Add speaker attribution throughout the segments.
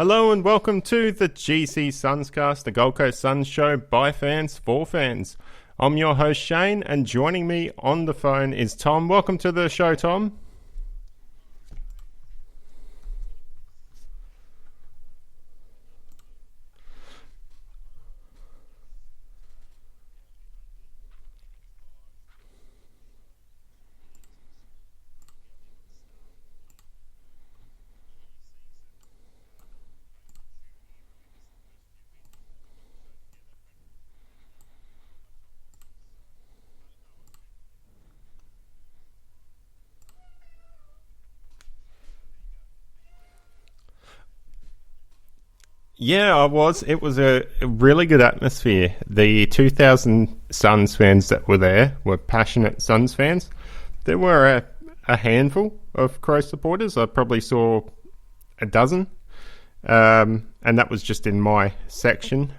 Speaker 1: Hello and welcome to the GCSUNScast, the Gold Coast Suns show by fans for fans. I'm your host Shane, and joining me on the phone is Thom. Welcome to the show, Thom. Yeah, I was. It was a really good atmosphere. The 2,000 Suns fans that were there were passionate Suns fans. There were a handful of Crow supporters. I probably saw a dozen, and that was just in my section.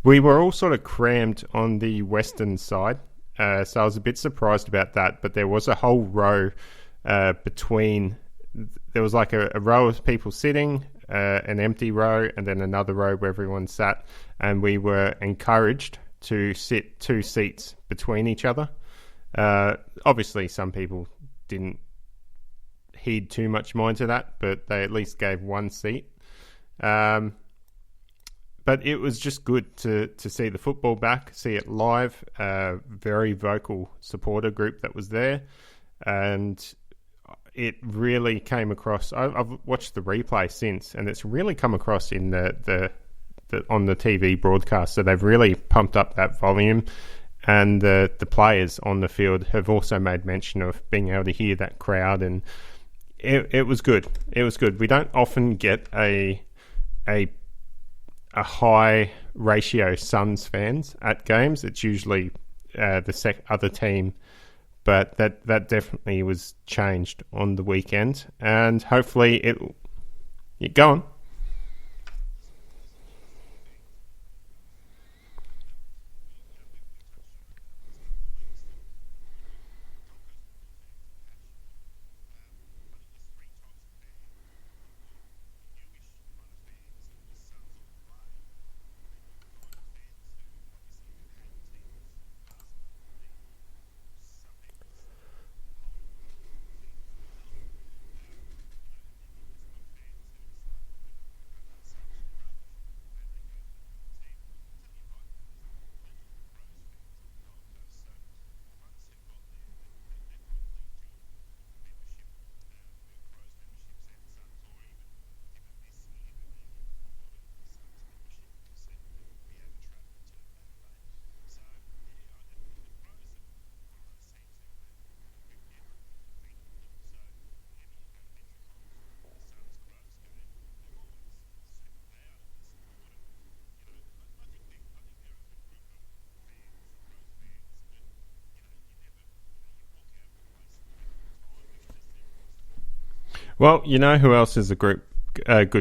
Speaker 1: We were all sort of crammed on the western side, so I was a bit surprised about that. But there was a whole row between. There was like a row of people sitting. An empty row, and then another row where everyone sat, and we were encouraged to sit 2 seats between each other. Obviously, some people didn't heed too much mind to that, but they at least gave 1 seat. But it was just good to see the football back, see it live. Very vocal supporter group that was there, and it really came across. I've watched the replay since, and it's really come across in the on the TV broadcast. So they've really pumped up that volume, and the players on the field have also made mention of being able to hear that crowd, and it was good. It was good. We don't often get a high ratio Suns fans at games. It's usually the other team. But that definitely was changed on the weekend, and hopefully it go on. Well, you know who else is a good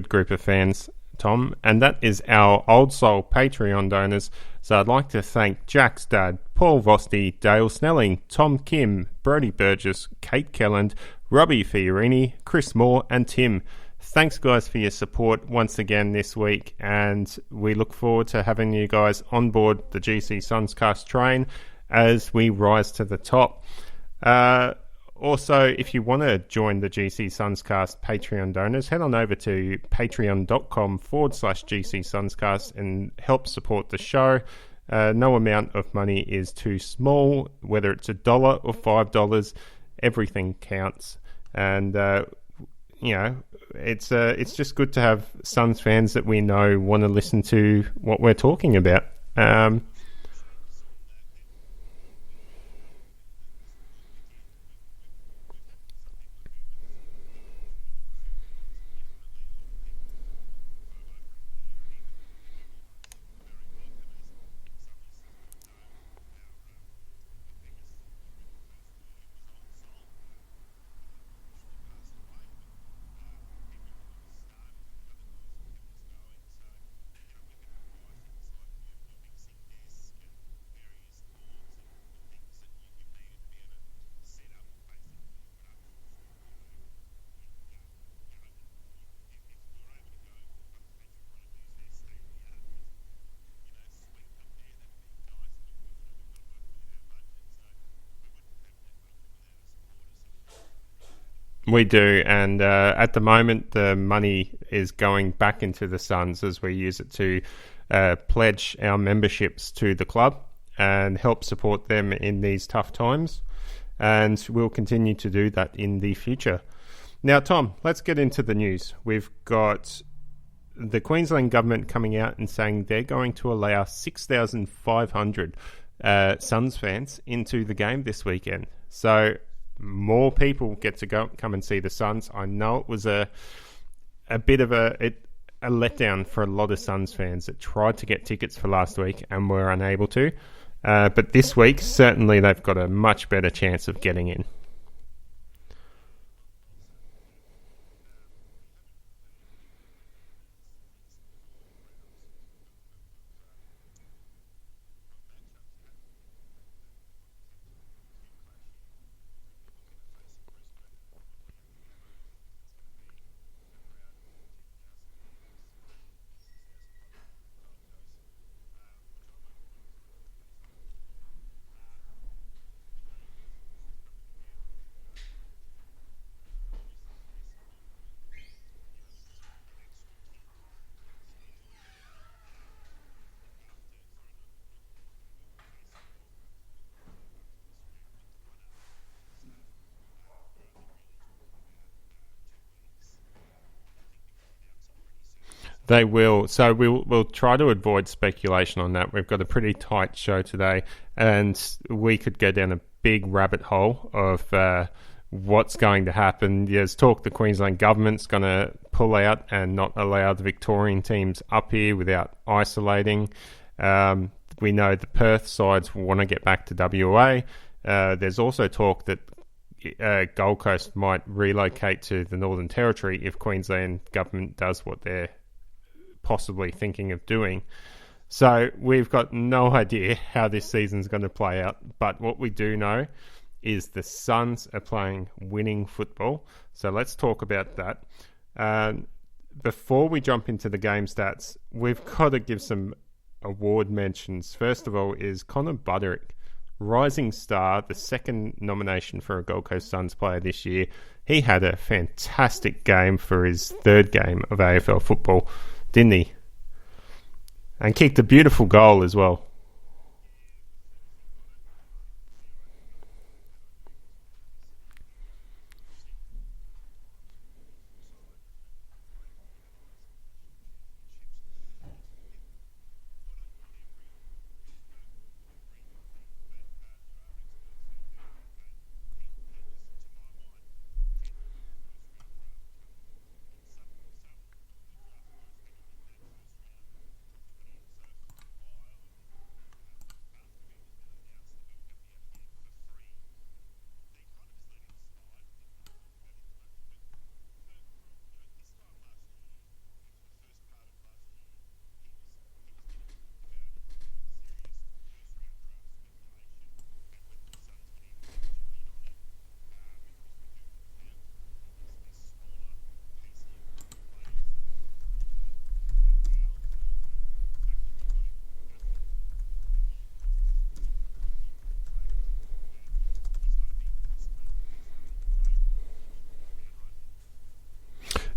Speaker 1: group of fans, Thom, and that is our Old Soul Patreon donors. So I'd like to thank Jack's dad, Paul Vosti, Dale Snelling, Tom Kim, Brody Burgess, Kate Kelland, Robbie Fiorini, Chris Moore, and Tim. Thanks, guys, for your support once again this week, and we look forward to having you guys on board the GCSUNScast train as we rise to the top. Also, if you want to join the GCSUNScast Patreon donors, head on over to patreon.com/GCSUNScast and help support the show. No amount of money is too small, whether it's $1 or $5, everything counts. And, it's just good to have Suns fans that we know want to listen to what we're talking about. We do, and at the moment, the money is going back into the Suns as we use it to pledge our memberships to the club and help support them in these tough times. And we'll continue to do that in the future. Now, Tom, let's get into the news. We've got the Queensland government coming out and saying they're going to allow 6,500 Suns fans into the game this weekend. So more people get to come and see the Suns. I know it was a bit of a letdown for a lot of Suns fans that tried to get tickets for last week and were unable to. But this week, certainly they've got a much better chance of getting in. They will. So we'll try to avoid speculation on that. We've got a pretty tight show today, and we could go down a big rabbit hole of what's going to happen. There's talk the Queensland government's going to pull out and not allow the Victorian teams up here without isolating. We know the Perth sides want to get back to WA. There's also talk that Gold Coast might relocate to the Northern Territory if Queensland government does what they're possibly thinking of doing. So we've got no idea how this season's going to play out, but what we do know is the Suns are playing winning football. So let's talk about that. Before we jump into the game stats, we've got to give some award mentions. First of all is Connor Buderick, rising star, the second nomination for a Gold Coast Suns player this year. He had a fantastic game for his third game of AFL football, didn't he? And kicked a beautiful goal as well.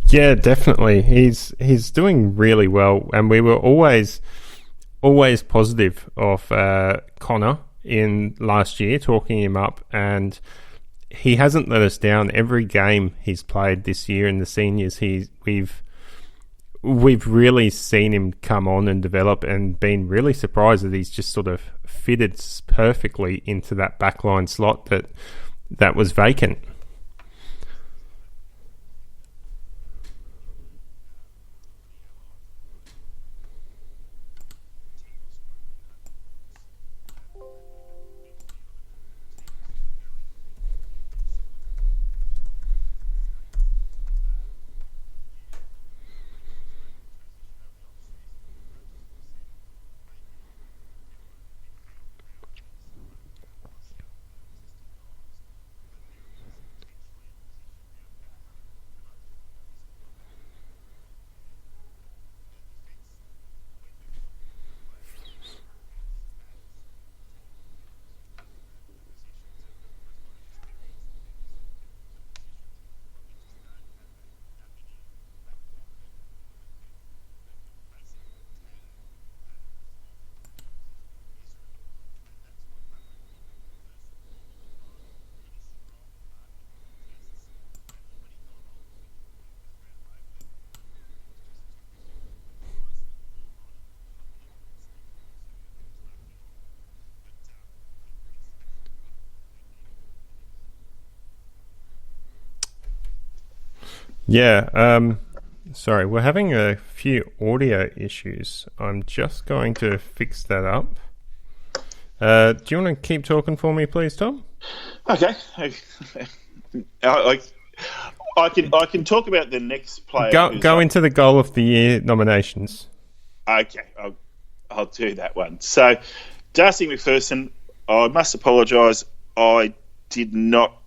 Speaker 1: Yeah, definitely. He's doing really well, and we were always positive of Connor in last year, talking him up, and he hasn't let us down. Every game he's played this year in the seniors, we've really seen him come on and develop, and been really surprised that he's just sort of fitted perfectly into that backline slot that was vacant. Yeah, sorry, we're having a few audio issues. I'm just going to fix that up. Do you want to keep talking for me, please, Tom?
Speaker 2: Okay. I can talk about the next player.
Speaker 1: Go into the goal of the year nominations.
Speaker 2: Okay, I'll do that one. So, Darcy McPherson, I must apologise. I did not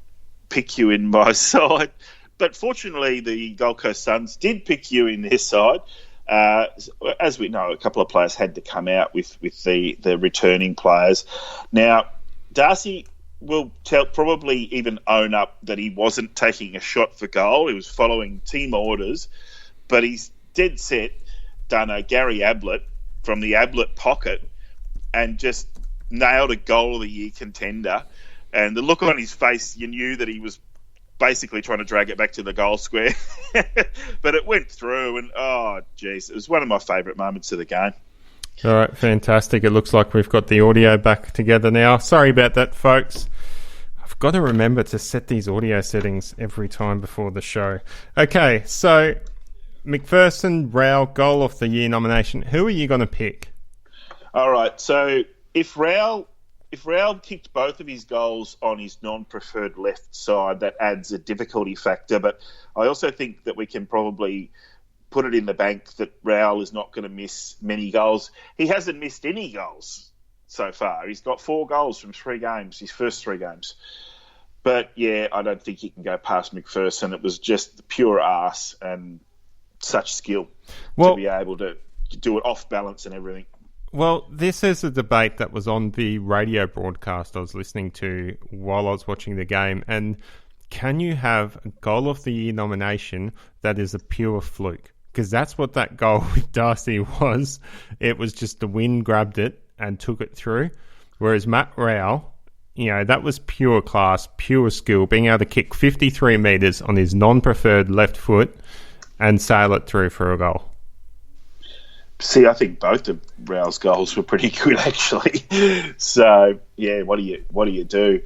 Speaker 2: pick you in my side, but fortunately, the Gold Coast Suns did pick you in their side. As we know, a couple of players had to come out with the returning players. Now, Darcy will probably even own up that he wasn't taking a shot for goal. He was following team orders, but he's dead set done a Gary Ablett from the Ablett pocket and just nailed a goal of the year contender. And the look on his face, you knew that he was basically trying to drag it back to the goal square. But it went through, and oh, geez, it was one of my favourite moments of the game.
Speaker 1: All right, fantastic. It looks like we've got the audio back together now. Sorry about that, folks. I've got to remember to set these audio settings every time before the show. Okay, so McPherson, Rao, Goal of the Year nomination. Who are you going to pick?
Speaker 2: All right, so if Rao kicked both of his goals on his non-preferred left side, that adds a difficulty factor. But I also think that we can probably put it in the bank that Rao is not going to miss many goals. He hasn't missed any goals so far. He's got 4 goals from 3 games, his first 3 games. But, yeah, I don't think he can go past McPherson. It was just pure arse and such skill to be able to do it off balance and everything.
Speaker 1: Well, this is a debate that was on the radio broadcast I was listening to while I was watching the game. And can you have a Goal of the Year nomination that is a pure fluke? Because that's what that goal with Darcy was. It was just the wind grabbed it and took it through. Whereas Matt Rao, that was pure class, pure skill, being able to kick 53 metres on his non-preferred left foot and sail it through for a goal.
Speaker 2: See, I think both of Rao's goals were pretty good, actually. So, yeah, what do you do?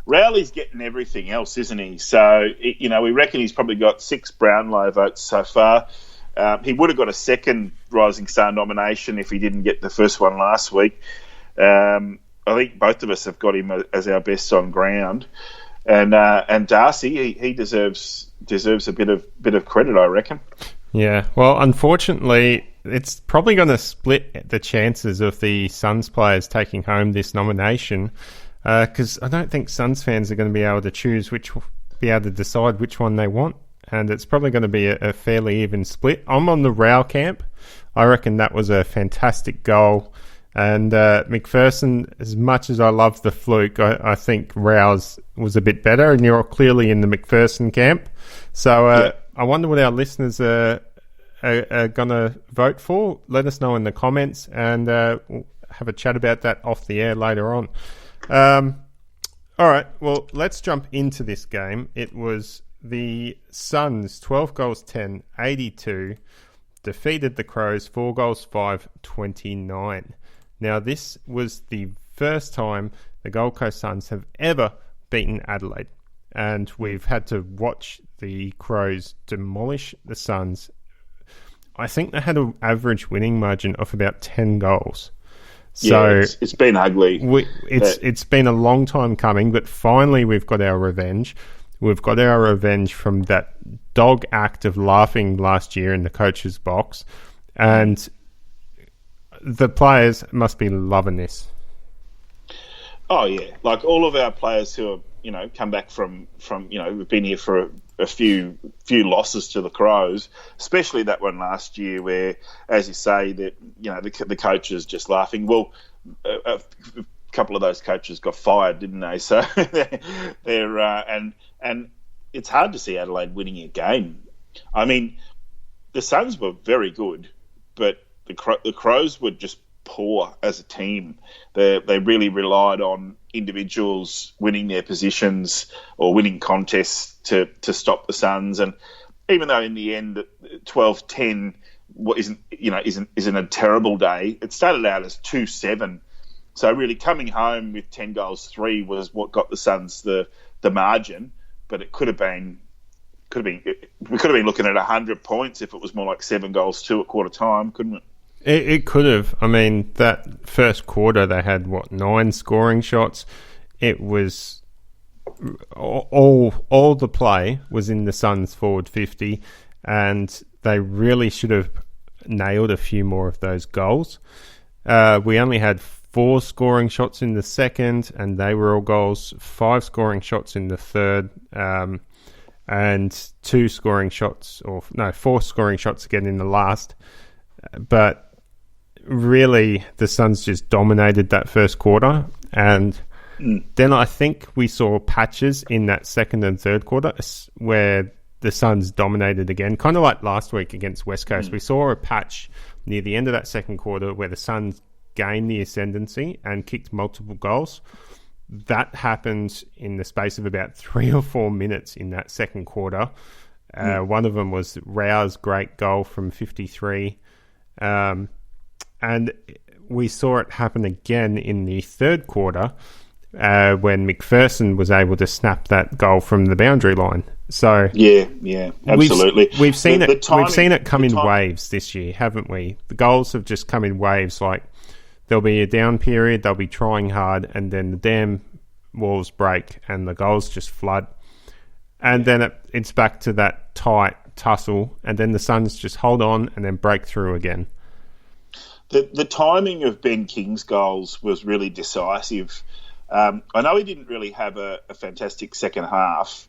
Speaker 2: Rowley's getting everything else, isn't he? So, we reckon he's probably got 6 Brownlow votes so far. He would have got a second Rising Star nomination if he didn't get the first one last week. I think both of us have got him as our best on ground. And Darcy, he deserves a bit of credit, I reckon.
Speaker 1: Yeah, well, unfortunately, it's probably going to split the chances of the Suns players taking home this nomination because I don't think Suns fans are going to be able to decide which one they want, and it's probably going to be a fairly even split. I'm on the Rao camp. I reckon that was a fantastic goal, and McPherson, as much as I love the fluke, I think Rao's was a bit better, and you're clearly in the McPherson camp. So I wonder what our listeners are going to vote for. Let us know in the comments, and we'll have a chat about that off the air later on. All right, well, let's jump into this game. It was the Suns, 12 goals 10, 82, defeated the Crows, 4 goals 5, 29. Now, this was the first time the Gold Coast Suns have ever beaten Adelaide, and we've had to watch the Crows demolish the Suns. I think they had an average winning margin of about 10 goals. So
Speaker 2: yeah, it's been ugly.
Speaker 1: It's been a long time coming, but finally we've got our revenge. We've got our revenge from that dog act of laughing last year in the coach's box, and the players must be loving this.
Speaker 2: Oh yeah, like all of our players who are come back from we've been here for a few losses to the Crows, especially that one last year where, as you say, that the coaches just laughing. Well, a couple of those coaches got fired, didn't they? So they're and it's hard to see Adelaide winning a game. I mean, the Suns were very good, but the Crows were just poor as a team. They really relied on individuals winning their positions or winning contests to stop the Suns. And even though in the end 12-10 isn't a terrible day, it started out as 2-7. So really coming home with 10 goals 3 was what got the Suns the margin, but it could have been we could have been looking at 100 points if it was more like 7-2 at quarter time, couldn't it?
Speaker 1: It could have. I mean, that first quarter they had 9 scoring shots. It was all the play was in the Suns forward 50, and they really should have nailed a few more of those goals. We only had 4 scoring shots in the second, and they were all goals. 5 scoring shots in the third, and 4 scoring shots again in the last. But really, the Suns just dominated that first quarter, and then I think we saw patches in that second and third quarter where the Suns dominated again, kind of like last week against West Coast. We saw a patch near the end of that second quarter where the Suns gained the ascendancy and kicked multiple goals. That happened in the space of about 3 or 4 minutes in that second quarter. One of them was Rao's great goal from 53. And we saw it happen again in the third quarter when McPherson was able to snap that goal from the boundary line. So
Speaker 2: yeah, absolutely.
Speaker 1: We've seen it come in waves this year, haven't we? The goals have just come in waves. Like, there'll be a down period, they'll be trying hard, and then the damn walls break and the goals just flood. And then it's back to that tight tussle, and then the Suns just hold on and then break through again.
Speaker 2: The timing of Ben King's goals was really decisive. I know he didn't really have a fantastic second half,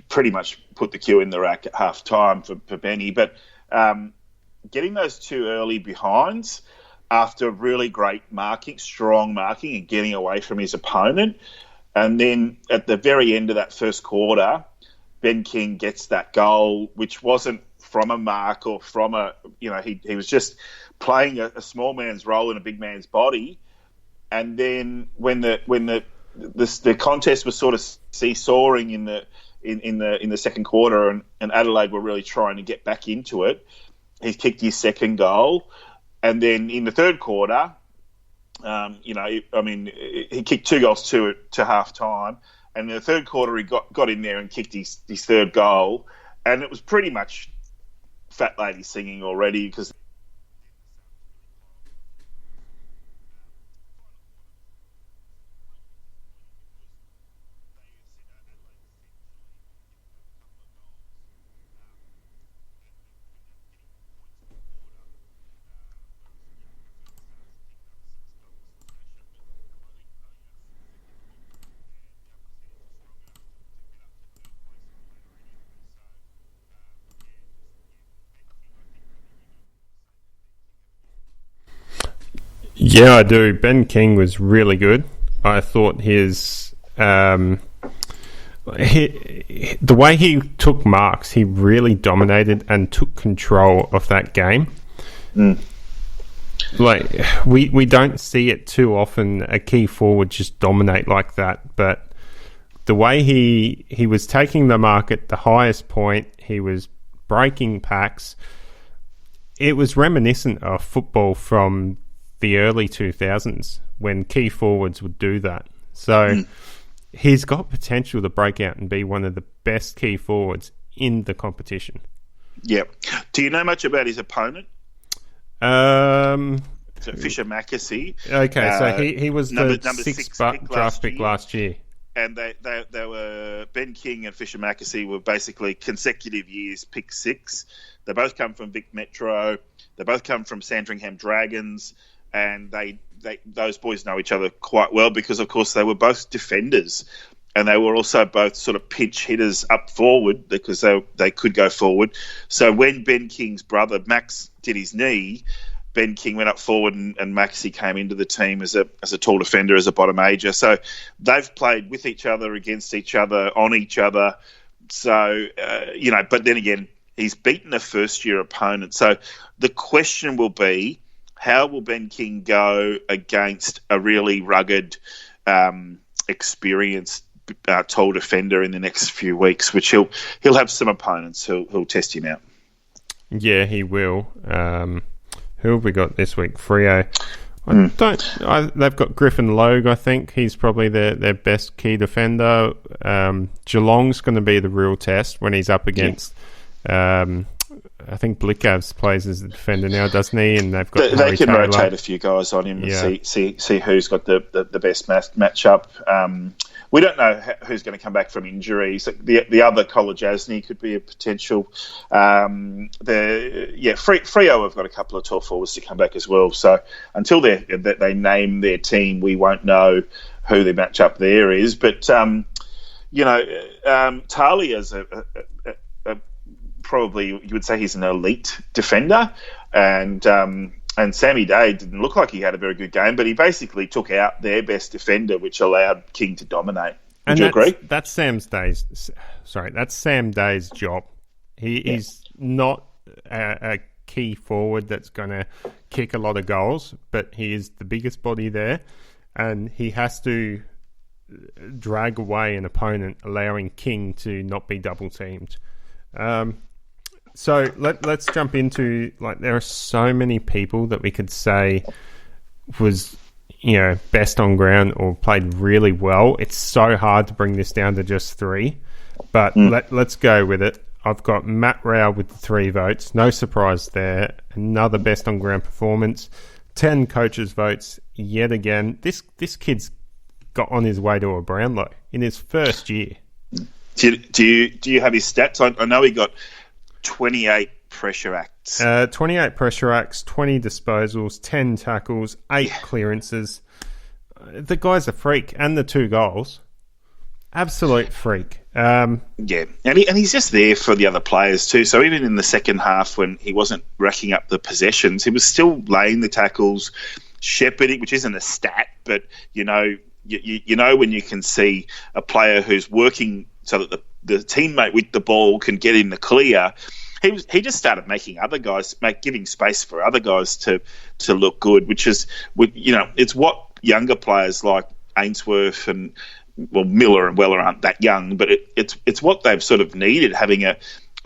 Speaker 2: pretty much put the cue in the rack at half time for Benny, but getting those 2 early behinds after really great marking, strong marking, and getting away from his opponent. And then at the very end of that first quarter, Ben King gets that goal, which wasn't from a mark or from he was just playing a small man's role in a big man's body. And then when the contest was sort of seesawing in the second quarter, and Adelaide were really trying to get back into it, he kicked his second goal. And then in the third quarter, he kicked 2 goals to half time. And in the third quarter, he got in there and kicked his third goal. And it was pretty much Fat Lady singing already, because
Speaker 1: Yeah, I do. Ben King was really good. I thought his the way he took marks, he really dominated and took control of that game. Like, we don't see it too often, a key forward just dominate like that, but the way he was taking the mark at the highest point, he was breaking packs. It was reminiscent of football from the early 2000s when key forwards would do that. So he's got potential to break out and be one of the best key forwards in the competition.
Speaker 2: Yeah. Do you know much about his opponent? So Fisher Mackesy.
Speaker 1: Okay, so he was the number 6 draft pick last year.
Speaker 2: And they were Ben King and Fisher Mackesy were basically consecutive years pick 6. They both come from Vic Metro. They both come from Sandringham Dragons. And those boys know each other quite well because, of course, they were both defenders, and they were also both sort of pinch hitters up forward because they could go forward. So when Ben King's brother Max did his knee, Ben King went up forward, and Maxey came into the team as a tall defender, as a bottom major. So they've played with each other, against each other, on each other. So but then again, he's beaten a first-year opponent. So the question will be, how will Ben King go against a really rugged, experienced, tall defender in the next few weeks? Which he'll have some opponents who'll test him out.
Speaker 1: Yeah, he will. Who have we got this week? Freo. They've got Griffin Logue, I think. He's probably their best key defender. Geelong's going to be the real test when he's up against... I think Blickavs plays as a defender now, doesn't he? And they've got
Speaker 2: they can rotate a few guys on him and see who's got the best matchup. We don't know who's going to come back from injuries. The other Kolajasny could be a potential. Freo have got a couple of tall forwards to come back as well. So until they name their team, we won't know who the matchup there is. But Tali is probably you would say he's an elite defender, and Sammy Day didn't look like he had a very good game, but he basically took out their best defender, which allowed King to dominate. Would you agree?
Speaker 1: That's Sam Day's job. He's not a key forward that's going to kick a lot of goals, but he is the biggest body there, and he has to drag away an opponent, allowing King to not be double teamed. So let's jump into, there are so many people that we could say was, best on ground or played really well. It's so hard to bring this down to just 3, but let's go with it. I've got Matt Rao with 3 votes. No surprise there. Another best on ground performance. 10 coaches' votes yet again. This kid's got on his way to a Brownlow in his first year.
Speaker 2: Do you have his stats? I know he got 28 pressure acts.
Speaker 1: 28 pressure acts, 20 disposals, 10 tackles, 8 clearances. The guy's a freak, and the 2 goals. Absolute freak.
Speaker 2: And he's just there for the other players too. So even in the second half, when he wasn't racking up the possessions, he was still laying the tackles, shepherding, which isn't a stat, but you know when you can see a player who's working so that the teammate with the ball can get in the clear. He just started making other guys giving space for other guys to look good, which is it's what younger players like Ainsworth and Miller and Weller aren't that young, but it's what they've sort of needed, having a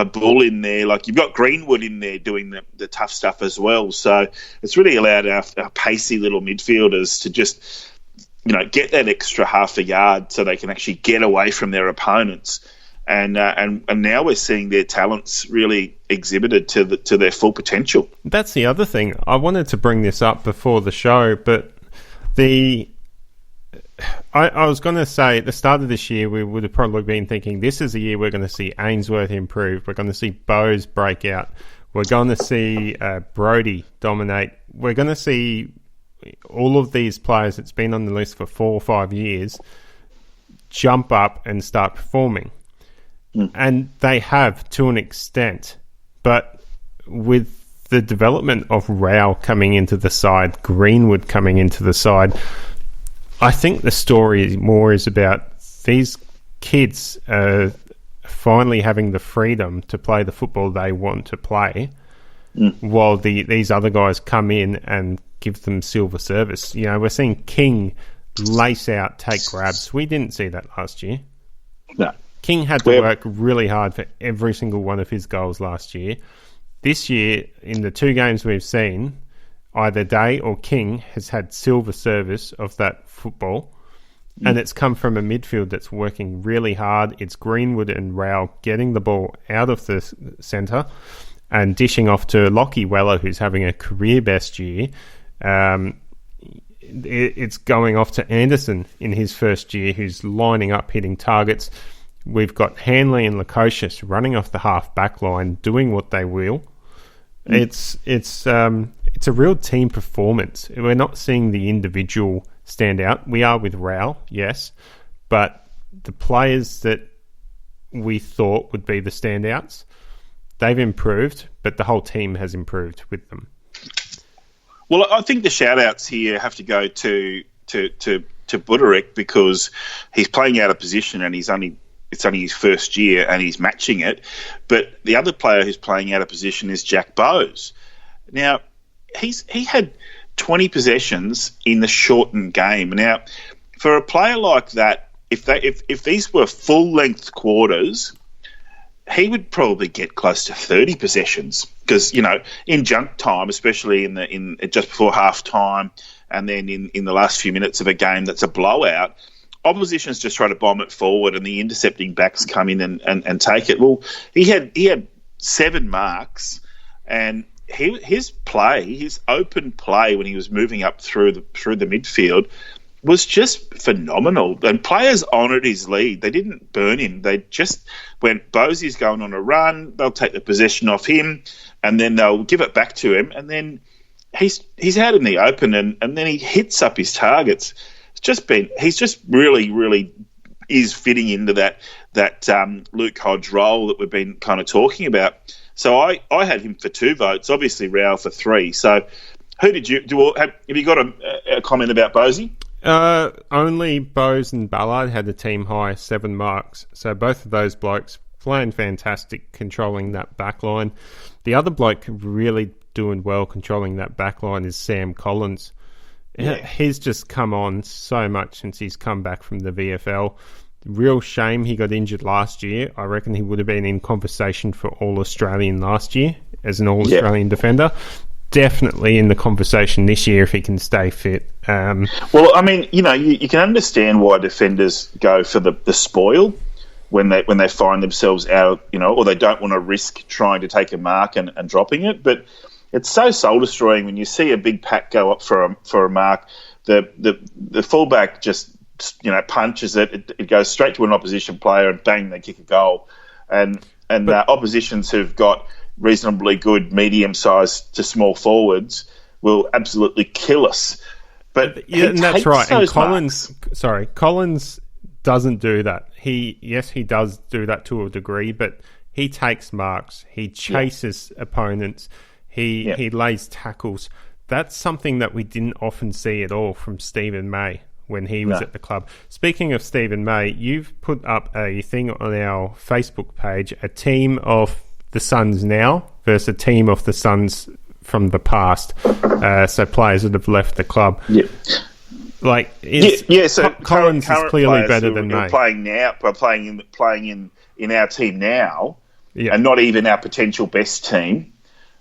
Speaker 2: bull in there. Like you've got Greenwood in there doing the tough stuff as well. So it's really allowed our pacey little midfielders to just get that extra half a yard so they can actually get away from their opponents. And now we're seeing their talents really exhibited to their full potential.
Speaker 1: That's the other thing. I wanted to bring this up before the show, but I was going to say at the start of this year, we would have probably been thinking this is the year we're going to see Ainsworth improve. We're going to see Bowes break out. We're going to see Brodie dominate. We're going to see all of these players that's been on the list for 4 or 5 years jump up and start performing. And they have to an extent, but with the development of Rao coming into the side, Greenwood coming into the side, I think the story is about these kids finally having the freedom to play the football they want to play, while these other guys come in and give them silver service. We're seeing King lace out, take grabs. We didn't see that last year.
Speaker 2: No.
Speaker 1: King had to work really hard for every single one of his goals last year. This year, in the 2 games we've seen, either Day or King has had silver service of that football, and it's come from a midfield that's working really hard. It's Greenwood and Rao getting the ball out of the centre and dishing off to Lockie Weller, who's having a career best year. It's going off to Anderson in his first year, who's lining up, hitting targets. We've got Hanley and Lukosius running off the half back line, doing what they will. It's a real team performance. We're not seeing the individual stand out. We are with Rao, yes, but the players that we thought would be the standouts, they've improved, but the whole team has improved with them.
Speaker 2: Well, I think the shout-outs here have to go to Buderick, because he's playing out of position and it's only his first year and he's matching it. But the other player who's playing out of position is Jack Bowes. Now, he had 20 possessions in the shortened game. Now, for a player like that, if these were full-length quarters, he would probably get close to 30 possessions, because in junk time, especially in just before half time, and then in the last few minutes of a game that's a blowout, oppositions just try to bomb it forward and the intercepting backs come in and take it. Well, he had 7 marks, and his open play when he was moving up through the midfield was just phenomenal. And players honoured his lead. They didn't burn him. They just went, Bosey's going on a run, they'll take the possession off him, and then they'll give it back to him, and then he's out in the open, and then he hits up his targets. He's just really, really is fitting into that Luke Hodge role that we've been kind of talking about. So I had him for 2 votes, obviously Rao for 3. So who did you do? Have you got a comment about Bosey?
Speaker 1: Only Bose and Ballard had a team high 7 marks. So both of those blokes playing fantastic, controlling that back line. The other bloke really doing well controlling that back line is Sam Collins. Yeah. He's just come on so much since he's come back from the VFL. Real shame he got injured last year. I reckon he would have been in conversation for All-Australian last year as an All-Australian defender. Definitely in the conversation this year if he can stay fit.
Speaker 2: Well, I mean, you can understand why defenders go for the spoil when they find themselves out, or they don't want to risk trying to take a mark and dropping it. But it's so soul-destroying when you see a big pack go up for a mark. The fullback just punches it. It goes straight to an opposition player, and bang, they kick a goal. And oppositions who've got reasonably good medium-sized to small forwards will absolutely kill us. But
Speaker 1: and that's right. And Collins doesn't do that. He does do that to a degree, but he takes marks. He chases opponents. He lays tackles. That's something that we didn't often see at all from Stephen May when he was at the club. Speaking of Stephen May, you've put up a thing on our Facebook page, a team of the Suns now versus a team of the Suns from the past. So players that have left the club. Yeah.
Speaker 2: So
Speaker 1: Collins is clearly better than May.
Speaker 2: Playing in our team now, and not even our potential best team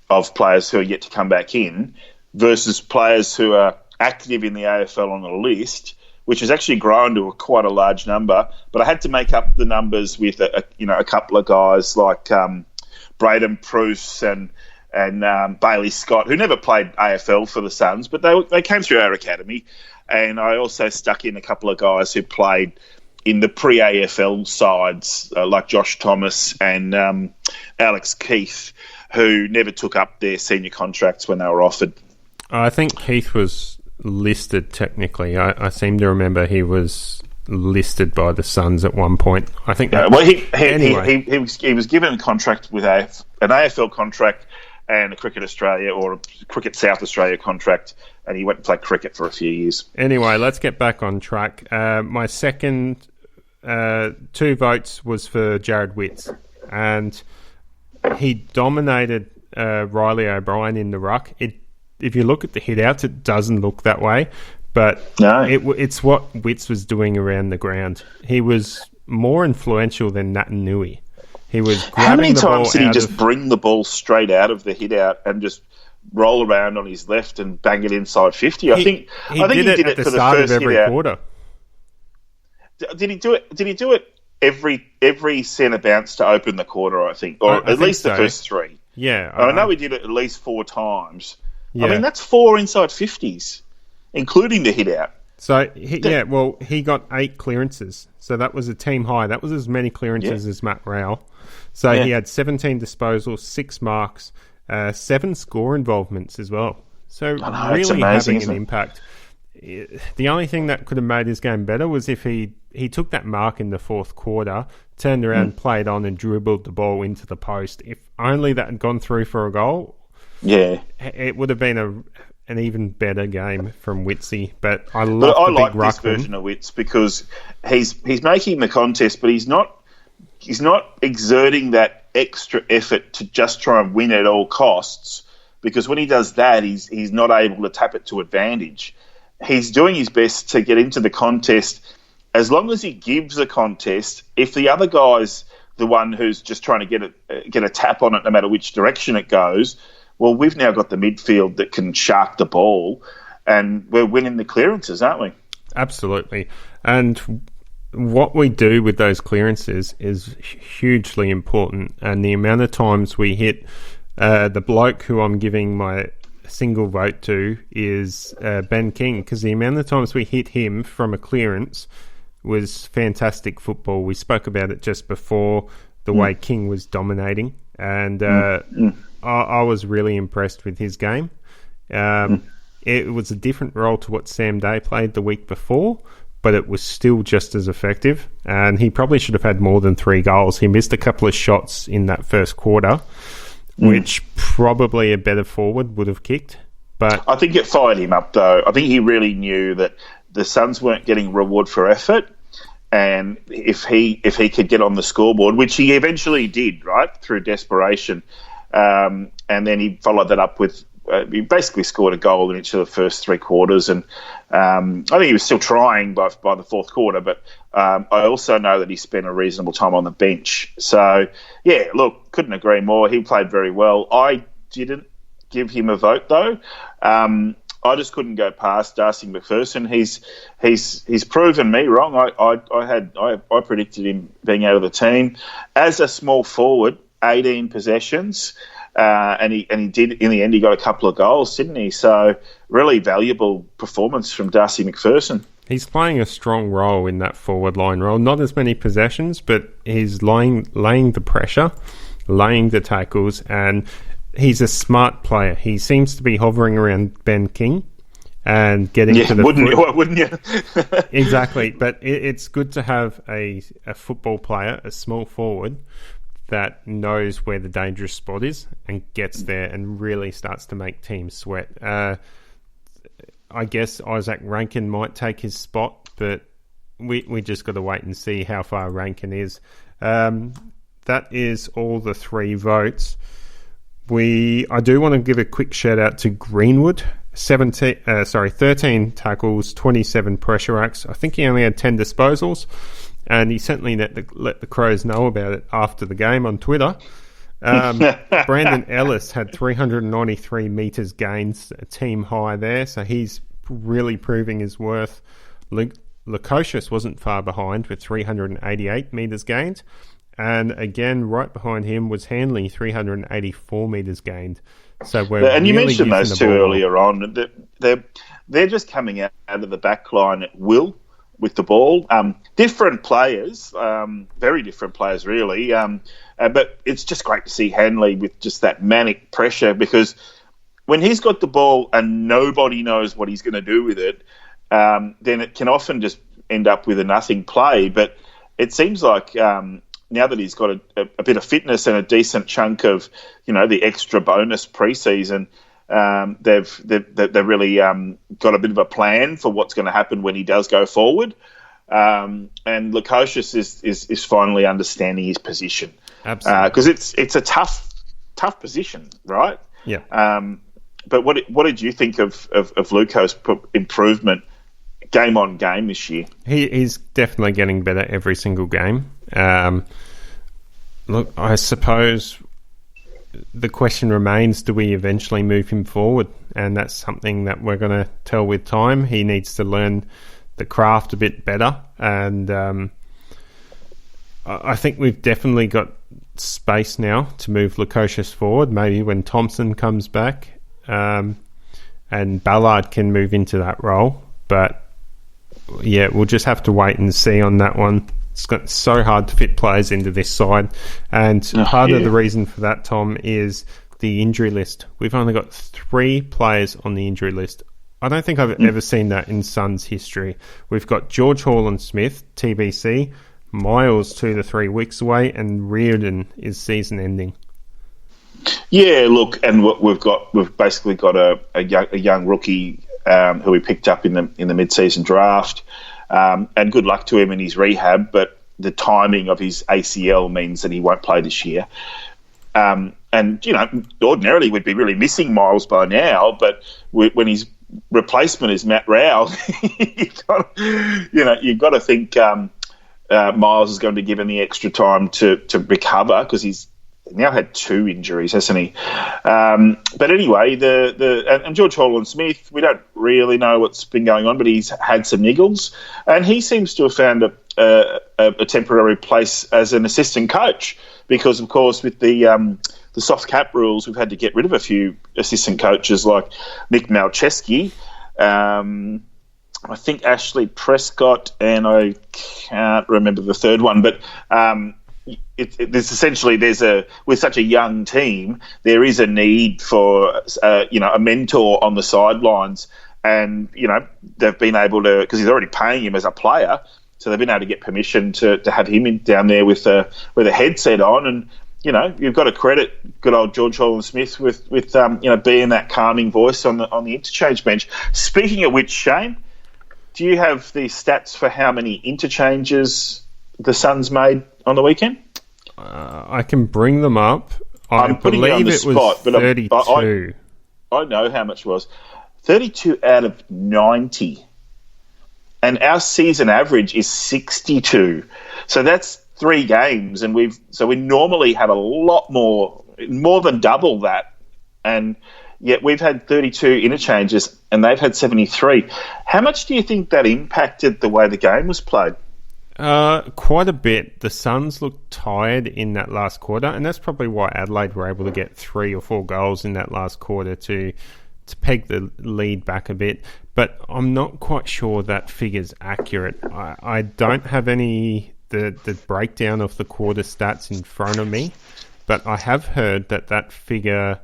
Speaker 2: of players who are yet to come back in, versus players who are active in the AFL on the list, which has actually grown to quite a large number. But I had to make up the numbers with a couple of guys like Braden Pruce and Bailey Scott, who never played AFL for the Suns, but they came through our academy. And I also stuck in a couple of guys who played in the pre-AFL sides, like Josh Thomas and Alex Keith, who never took up their senior contracts when they were offered.
Speaker 1: I think Keith was listed technically. I seem to remember he was listed by the Suns at one point. I think. He was given a contract with an AFL contract and a Cricket Australia or a Cricket South Australia contract, and he went and played cricket for a few years. Anyway, let's get back on track. My second 2 votes was for Jared Witts, and he dominated Riley O'Brien in the ruck. If you look at the hit-outs, it doesn't look that way, but it's what Witts was doing around the ground. He was more influential than Natanui. He was grabbing
Speaker 2: How many
Speaker 1: the ball
Speaker 2: times did he just bring the ball straight out of the hit-out and just roll around on his left and bang it inside 50? I think he did it for the first
Speaker 1: every
Speaker 2: hit-out.
Speaker 1: Quarter.
Speaker 2: Did he do it? Did he do it every centre bounce to open the quarter? I think, or at least the first 3.
Speaker 1: Yeah,
Speaker 2: I know he did it at least 4 times. Yeah. I mean, that's 4 inside 50s, including the hit out.
Speaker 1: So he got 8 clearances. So that was a team high. That was as many clearances as Matt Rowell. So he had 17 disposals, 6 marks, 7 score involvements as well. So really having an impact. The only thing that could have made his game better was if he took that mark in the 4th quarter, turned around, played on and dribbled the ball into the post. If only that had gone through for a goal, it would have been an even better game from Witsy. But I like
Speaker 2: this version of Witts because he's making the contest, but he's not exerting that extra effort to just try and win at all costs, because when he does that, he's not able to tap it to advantage. He's doing his best to get into the contest. As long as he gives a contest, if the other guy's the one who's just trying to get a tap on it no matter which direction it goes, well, we've now got the midfield that can shark the ball, and we're winning the clearances, aren't we?
Speaker 1: Absolutely. And what we do with those clearances is hugely important. And the amount of times we hit the bloke who I'm giving my single vote to is Ben King, because the amount of times we hit him from a clearance was fantastic football. We spoke about it just before, the way King was dominating, and I was really impressed with his game. It was a different role to what Sam Day played the week before, but it was still just as effective, and he probably should have had more than 3 goals. He missed a couple of shots in that first quarter, which probably a better forward would have kicked. But
Speaker 2: I think it fired him up, though. I think he really knew that the Suns weren't getting reward for effort, and if he could get on the scoreboard, which he eventually did, right, through desperation, and then he followed that up with he basically scored a goal in each of the first 3 quarters, and I think he was still trying by the fourth quarter, but I also know that he spent a reasonable time on the bench. So, yeah, look, couldn't agree more. He played very well. I didn't give him a vote, though. I just couldn't go past Darcy McPherson. He's proven me wrong. I predicted him being out of the team. As a small forward, 18 possessions, and he did, in the end, he got a couple of goals, didn't he? So really valuable performance from Darcy McPherson.
Speaker 1: He's playing a strong role in that forward line role. Not as many possessions, but he's laying the pressure, laying the tackles, and he's a smart player. He seems to be hovering around Ben King and getting to the
Speaker 2: wouldn't you?
Speaker 1: Exactly. But it's good to have a football player, a small forward, that knows where the dangerous spot is and gets there and really starts to make teams sweat. I guess Isaac Rankin might take his spot, but we just got to wait and see how far Rankin is. That is all the 3 votes. I do want to give a quick shout out to Greenwood. 13 tackles, 27 pressure acts. I think he only had 10 disposals, and he certainly let the Crows know about it after the game on Twitter. Brandon Ellis had 393 metres gains, a team high there, so he's really proving his worth. Lukosius wasn't far behind with 388 metres gained, and again, right behind him was Hanley, 384 metres gained. So
Speaker 2: and you mentioned those 2 earlier on. They're just coming out of the back line at will with the ball. Different players, very different players, really. But it's just great to see Hanley with just that manic pressure, because when he's got the ball and nobody knows what he's going to do with it, then it can often just end up with a nothing play. But it seems like now that he's got a bit of fitness and a decent chunk of, the extra bonus preseason, they've really got a bit of a plan for what's going to happen when he does go forward. And Lukosius is finally understanding his position.
Speaker 1: Absolutely.
Speaker 2: Because it's a tough position, right?
Speaker 1: Yeah.
Speaker 2: But what did you think of Luko's improvement game on game this year?
Speaker 1: He's definitely getting better every single game. Look, I suppose the question remains, do we eventually move him forward? And that's something that we're going to tell with time. He needs to learn the craft a bit better. And I think we've definitely got space now to move Lukosius forward, maybe when Thompson comes back, and Ballard can move into that role. But yeah, we'll just have to wait and see on that one. It's got so hard to fit players into this side, and part of the reason for that, Tom, is the injury list. We've only got 3 players on the injury list. I don't think I've ever seen that in Suns history. We've got George Hall-Smith, TBC, Miles 2 to 3 weeks away, and Reardon is season ending. Yeah,
Speaker 2: look, and what we've basically got a young rookie who we picked up in the mid-season draft. And good luck to him in his rehab, but the timing of his ACL means that he won't play this year. And, ordinarily we'd be really missing Miles by now, but when his replacement is Matt Rowell, you've got to think Miles is going to give him the extra time to recover, because he's now had 2 injuries, hasn't he? But anyway, and George Holland-Smith, we don't really know what's been going on, but he's had some niggles, and he seems to have found a temporary place as an assistant coach because, of course, with the soft cap rules, we've had to get rid of a few assistant coaches like Nick Malcheski, I think Ashley Prescott, and I can't remember the third one, but there's essentially with such a young team, there is a need for a mentor on the sidelines, and they've been able to, because he's already paying him as a player, so they've been able to get permission to have him down there with a headset on, and you've got to credit good old George Holland-Smith with being that calming voice on the interchange bench. Speaking of which, Shane, do you have the stats for how many interchanges the Suns made on the weekend?
Speaker 1: I can bring them up.
Speaker 2: I'm putting you on the spot, but
Speaker 1: 32.
Speaker 2: I know how much it was. 32 out of 90. And our season average is 62. So that's 3 games, and we normally have a lot more than double that. And yet we've had 32 interchanges, and they've had 73. How much do you think that impacted the way the game was played?
Speaker 1: Quite a bit. The Suns looked tired in that last quarter, and that's probably why Adelaide were able to get 3 or 4 goals in that last quarter to peg the lead back a bit. But I'm not quite sure that figure's accurate. I don't have the breakdown of the quarter stats in front of me, but I have heard that figure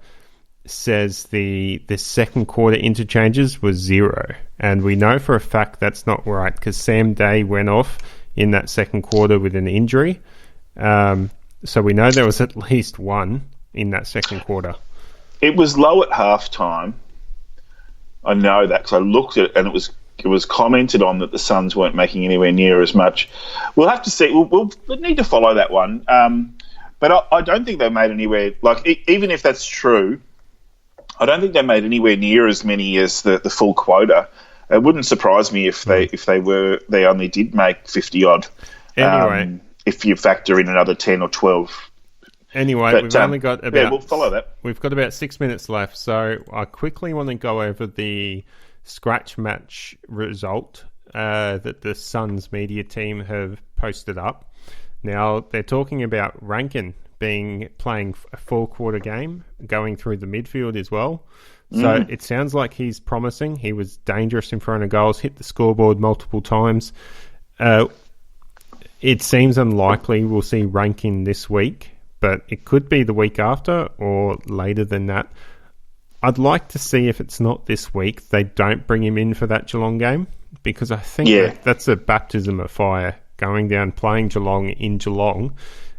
Speaker 1: says the second quarter interchanges was 0, and we know for a fact that's not right because Sam Day went off in that second quarter with an injury, so we know there was at least 1 in that second quarter.
Speaker 2: It was low at halftime. I know that because I looked at it, and it was commented on that the Suns weren't making anywhere near as much. We'll have to see. We'll need to follow that one, but I don't think they made anywhere, even if that's true, I don't think they made anywhere near as many as the full quota. It wouldn't surprise me if they only did make 50 odd.
Speaker 1: Anyway,
Speaker 2: if you factor in another 10 or 12.
Speaker 1: Anyway, we've only got about
Speaker 2: we'll follow that.
Speaker 1: We've got about 6 minutes left, so I quickly want to go over the scratch match result that the Suns media team have posted up. Now they're talking about Rankin playing a 4-quarter game, going through the midfield as well. So it sounds like he's promising. He was dangerous in front of goals, hit the scoreboard multiple times. It seems unlikely we'll see Rankin this week, but it could be the week after or later than that. I'd like to see if it's not this week, they don't bring him in for that Geelong game, because I think that's a baptism of fire, going down, playing Geelong in Geelong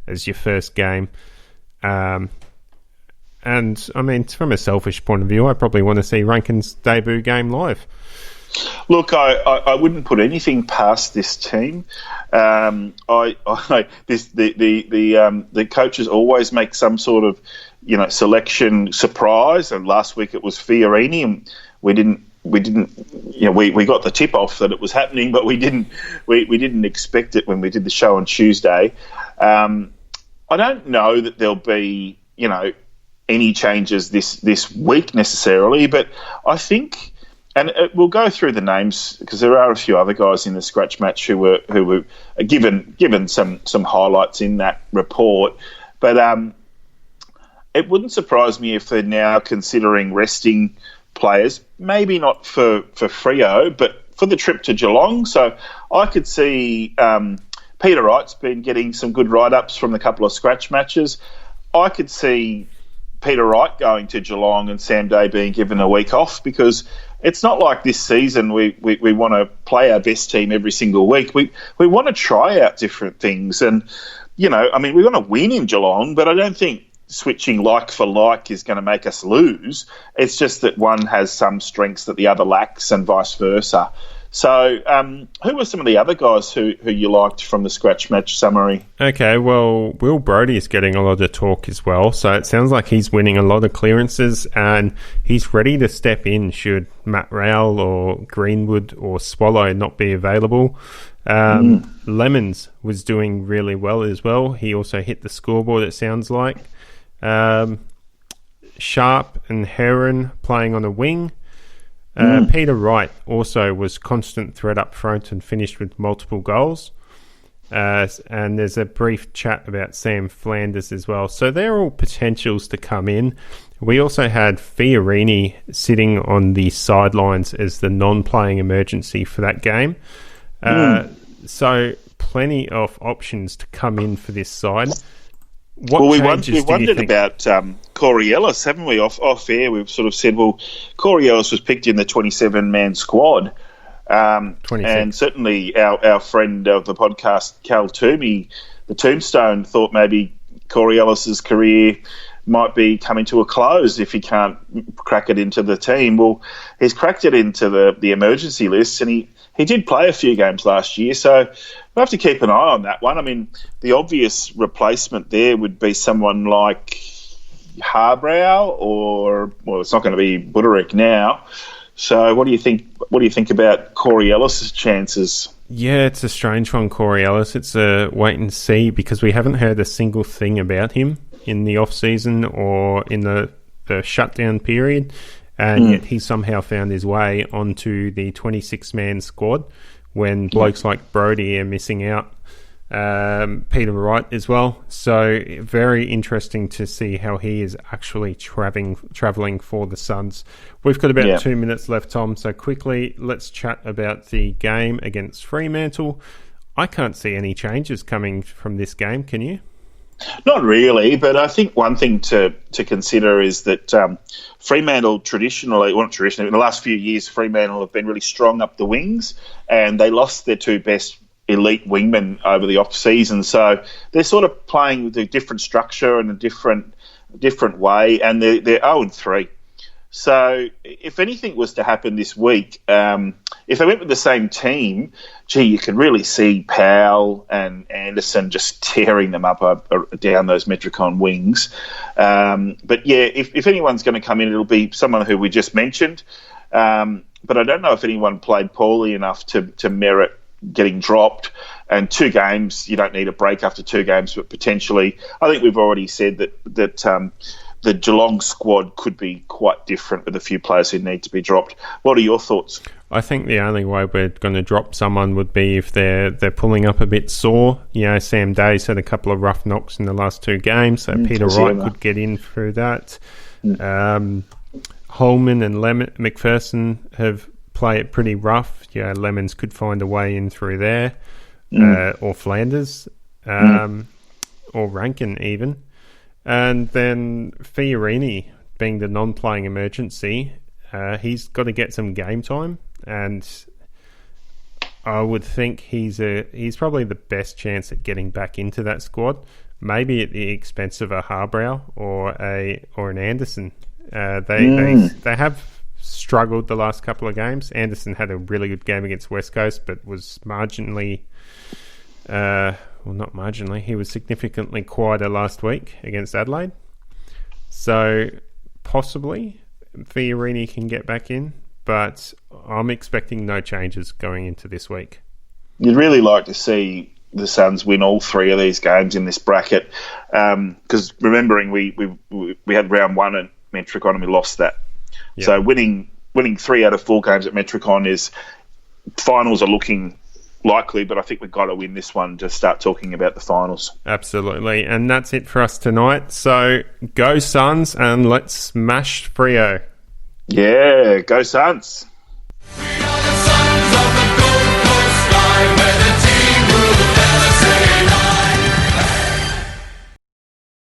Speaker 1: as your first game. And, I mean, from a selfish point of view, I probably want to see Rankin's debut game live.
Speaker 2: Look, I wouldn't put anything past this team. The coaches always make some sort of selection surprise, and last week it was Fiorini, and we got the tip off that it was happening, but we didn't expect it when we did the show on Tuesday. I don't know that there'll be any changes this week necessarily, but I think, and we'll go through the names because there are a few other guys in the scratch match who were given some highlights in that report, but it wouldn't surprise me if they're now considering resting players, maybe not for Freo, but for the trip to Geelong. So I could see Peter Wright's been getting some good write-ups from a couple of scratch matches. I could see Peter Wright going to Geelong and Sam Day being given a week off, because it's not like this season we want to play our best team every single week. We want to try out different things. And, we want to win in Geelong, but I don't think switching like for like is going to make us lose. It's just that one has some strengths that the other lacks and vice versa. So who were some of the other guys who you liked from the scratch match summary? Okay, well, Will Brodie is getting a lot of talk as well. So it sounds like he's winning a lot of clearances and he's ready to step in should Matt Rowell or Greenwood or Swallow not be available. Lemons was doing really well as well. He also hit the scoreboard, it sounds like.
Speaker 1: Sharp and Heron playing on a wing. Peter Wright also was constant threat up front and finished with multiple goals. And there's a brief chat about Sam Flanders as well. So they're all potentials to come in. We also had Fiorini sitting on the sidelines as the non-playing emergency for that game. So plenty of options to come in for this side.
Speaker 2: We wondered about Corey Ellis, haven't we? Off air, we've sort of said, well, Corey Ellis was picked in the 27-man squad. And certainly our friend of the podcast, Cal Toomey, the Tombstone, thought maybe Corey Ellis's career might be coming to a close if he can't crack it into the team. Well, he's cracked it into the emergency list, and he did play a few games last year, so we'll have to keep an eye on that one. I mean, the obvious replacement there would be someone like Harbrow, well, it's not going to be Buderick now. So what do you think? What do you think about Corey Ellis's chances?
Speaker 1: Yeah, it's a strange one, Corey Ellis. It's a wait and see because we haven't heard a single thing about him in the off season or in the shutdown period, and yet he somehow found his way onto the 26-man squad when blokes like Brody are missing out. Peter Wright as well. So very interesting to see how he is actually travelling for the Suns. We've got about 2 minutes left, Tom. So quickly, let's chat about the game against Fremantle. I can't see any changes coming from this game. Can you?
Speaker 2: Not really, but I think one thing to consider is that Fremantle in the last few years, Fremantle have been really strong up the wings, and they lost their two best elite wingmen over the off-season. So they're sort of playing with a different structure and a different way, and they're 0-3. So if anything was to happen this week, if they went with the same team, you can really see Powell and Anderson just tearing them up down those Metricon wings. But yeah, if anyone's going to come in, it'll be someone who we just mentioned. But I don't know if anyone played poorly enough to merit getting dropped. And 2 games, you don't need a break after 2 games, but potentially, I think we've already said that the Geelong squad could be quite different with a few players who need to be dropped. What are your thoughts? I
Speaker 1: think the only way we're going to drop someone would be if they're pulling up a bit sore. You know, Sam Day's had a couple of rough knocks in the last 2 games, so Peter Wright could get in through that. Holman and McPherson have played it pretty rough. Yeah, Lemons could find a way in through there, or Flanders, or Rankin even. And then Fiorini, being the non-playing emergency, he's got to get some game time, and I would think he's probably the best chance at getting back into that squad, maybe at the expense of a Harbrow or an Anderson. They have struggled the last couple of games. Anderson had a really good game against West Coast, but was marginally... not marginally, he was significantly quieter last week against Adelaide. So possibly Fiorini can get back in, but I'm expecting no changes going into this week.
Speaker 2: You'd really like to see the Suns win all 3 of these games in this bracket, because remembering we had round 1 at Metricon and we lost that. Yep. So winning 3 out of 4 games at Metricon is... Finals are looking... likely, but I think we've got to win this one to start talking about the finals.
Speaker 1: Absolutely, and that's it for us tonight. So go Suns and let's smash Freo.
Speaker 2: Yeah, go Suns.